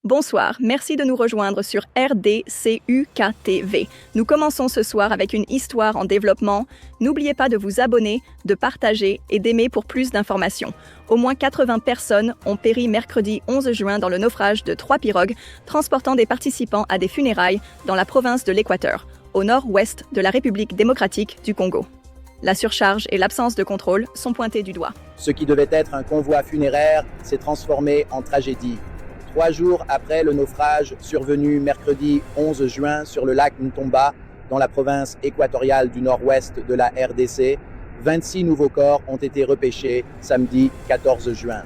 Bonsoir, merci de nous rejoindre sur RDCUK-TV. Nous commençons ce soir avec une histoire en développement. N'oubliez pas de vous abonner, de partager et d'aimer pour plus d'informations. Au moins 80 personnes ont péri mercredi 11 juin dans le naufrage de 3 pirogues transportant des participants à des funérailles dans la province de l'Équateur, au nord-ouest de la République démocratique du Congo. La surcharge et l'absence de contrôle sont pointés du doigt. Ce qui devait être un convoi funéraire s'est transformé en tragédie. 3 jours après le naufrage survenu mercredi 11 juin sur le lac Ntomba, dans la province équatoriale du nord-ouest de la RDC, 26 nouveaux corps ont été repêchés samedi 14 juin.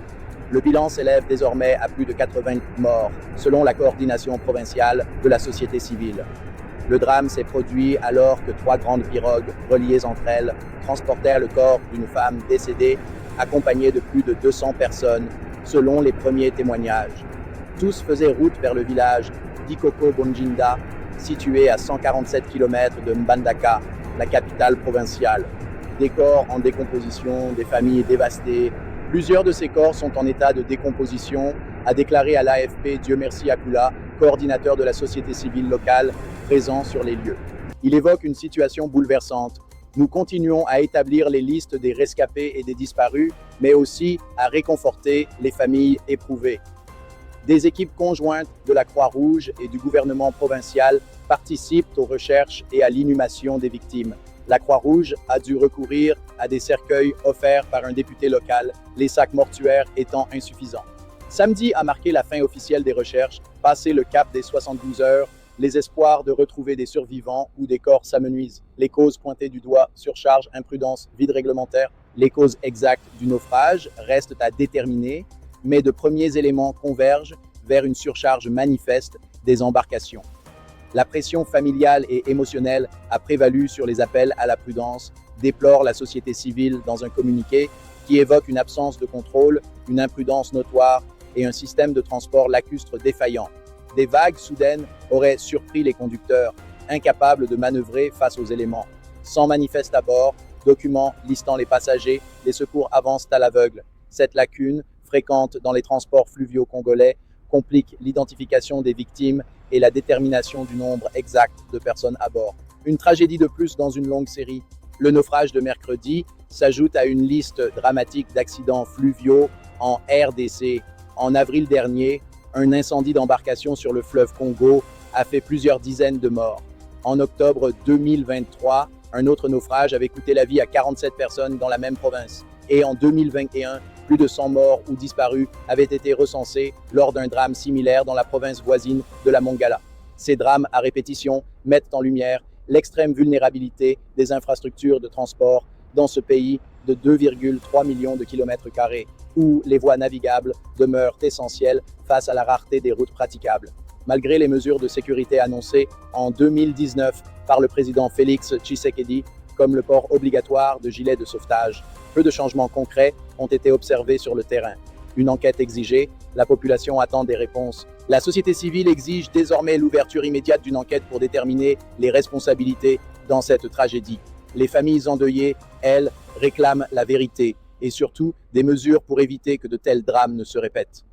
Le bilan s'élève désormais à plus de 80 morts, selon la coordination provinciale de la société civile. Le drame s'est produit alors que 3 grandes pirogues, reliées entre elles, transportèrent le corps d'une femme décédée, accompagnée de plus de 200 personnes, selon les premiers témoignages. Tous faisaient route vers le village d'Ikoko-Bonjinda, situé à 147 km de Mbandaka, la capitale provinciale. Des corps en décomposition, des familles dévastées. Plusieurs de ces corps sont en état de décomposition, a déclaré à l'AFP Diomersi Akula, coordinateur de la société civile locale présent sur les lieux. Il évoque une situation bouleversante. Nous continuons à établir les listes des rescapés et des disparus, mais aussi à réconforter les familles éprouvées. Des équipes conjointes de la Croix-Rouge et du gouvernement provincial participent aux recherches et à l'inhumation des victimes. La Croix-Rouge a dû recourir à des cercueils offerts par un député local, les sacs mortuaires étant insuffisants. Samedi a marqué la fin officielle des recherches. Passé le cap des 72 heures, les espoirs de retrouver des survivants ou des corps s'amenuisent. Les causes pointées du doigt, surcharge, imprudence, vide réglementaire. Les causes exactes du naufrage restent à déterminer, mais de premiers éléments convergent vers une surcharge manifeste des embarcations. La pression familiale et émotionnelle a prévalu sur les appels à la prudence, déplore la société civile dans un communiqué qui évoque une absence de contrôle, une imprudence notoire et un système de transport lacustre défaillant. Des vagues soudaines auraient surpris les conducteurs, incapables de manœuvrer face aux éléments. Sans manifeste à bord, documents listant les passagers, les secours avancent à l'aveugle. Cette lacune, fréquente dans les transports fluviaux congolais, complique l'identification des victimes et la détermination du nombre exact de personnes à bord. Une tragédie de plus dans une longue série. Le naufrage de mercredi s'ajoute à une liste dramatique d'accidents fluviaux en RDC. En avril dernier, un incendie d'embarcation sur le fleuve Congo a fait plusieurs dizaines de morts. En octobre 2023, un autre naufrage avait coûté la vie à 47 personnes dans la même province. Et en 2021, plus de 100 morts ou disparus avaient été recensés lors d'un drame similaire dans la province voisine de la Mongala. Ces drames à répétition mettent en lumière l'extrême vulnérabilité des infrastructures de transport dans ce pays de 2,3 millions de kilomètres carrés, où les voies navigables demeurent essentielles face à la rareté des routes praticables. Malgré les mesures de sécurité annoncées en 2019 par le président Félix Tshisekedi, comme le port obligatoire de gilets de sauvetage, peu de changements concrets ont été observés sur le terrain. Une enquête exigée, la population attend des réponses. La société civile exige désormais l'ouverture immédiate d'une enquête pour déterminer les responsabilités dans cette tragédie. Les familles endeuillées, elles, réclament la vérité et surtout des mesures pour éviter que de tels drames ne se répètent.